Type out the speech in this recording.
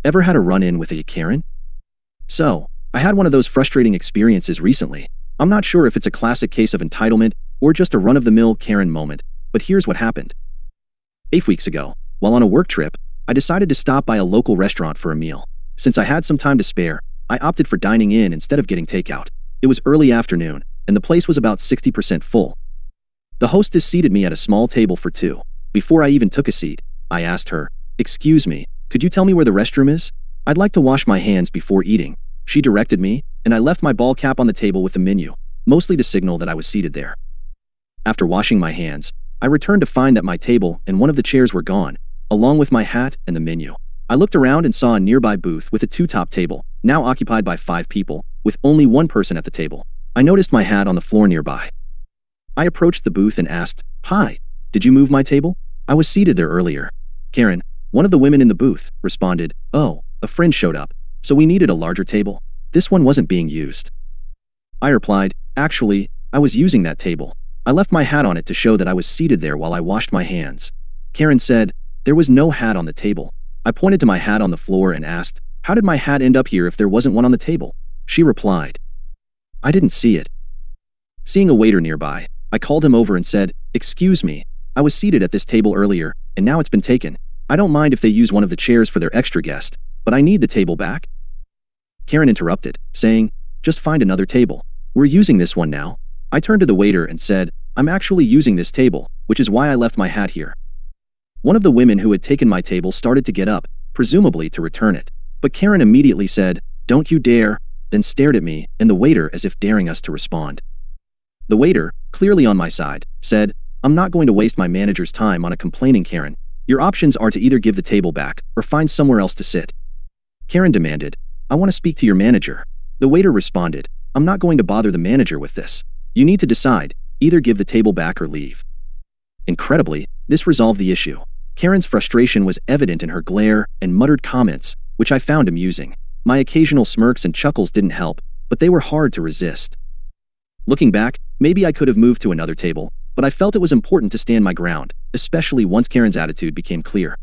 Ever had a run-in with a Karen? So, I had one of those frustrating experiences recently. I'm not sure if it's a classic case of entitlement or just a run-of-the-mill Karen moment, but here's what happened. 8 weeks ago, while on a work trip, I decided to stop by a local restaurant for a meal. Since I had some time to spare, I opted for dining in instead of getting takeout. It was early afternoon, and the place was about 60% full. The hostess seated me at a small table for two. Before I even took a seat, I asked her, "Excuse me, could you tell me where the restroom is? I'd like to wash my hands before eating." She directed me, and I left my ball cap on the table with the menu, mostly to signal that I was seated there. After washing my hands, I returned to find that my table and one of the chairs were gone, along with my hat and the menu. I looked around and saw a nearby booth with a two-top table, now occupied by 5 people, with only one person at the table. I noticed my hat on the floor nearby. I approached the booth and asked, "Hi, did you move my table? I was seated there earlier." Karen, one of the women in the booth, responded, "Oh, a friend showed up, so we needed a larger table. This one wasn't being used." I replied, "Actually, I was using that table. I left my hat on it to show that I was seated there while I washed my hands." Karen said, "There was no hat on the table." I pointed to my hat on the floor and asked, "How did my hat end up here if there wasn't one on the table?" She replied, "I didn't see it." Seeing a waiter nearby, I called him over and said, "Excuse me, I was seated at this table earlier, and now it's been taken. I don't mind if they use one of the chairs for their extra guest, but I need the table back." Karen interrupted, saying, "Just find another table. We're using this one now." I turned to the waiter and said, "I'm actually using this table, which is why I left my hat here." One of the women who had taken my table started to get up, presumably to return it. But Karen immediately said, "Don't you dare," then stared at me and the waiter as if daring us to respond. The waiter, clearly on my side, said, "I'm not going to waste my manager's time on a complaining Karen. Your options are to either give the table back or find somewhere else to sit." Karen demanded, "I want to speak to your manager." The waiter responded, "I'm not going to bother the manager with this. You need to decide, either give the table back or leave." Incredibly, this resolved the issue. Karen's frustration was evident in her glare and muttered comments, which I found amusing. My occasional smirks and chuckles didn't help, but they were hard to resist. Looking back, maybe I could have moved to another table, but I felt it was important to stand my ground, especially once Karen's attitude became clear.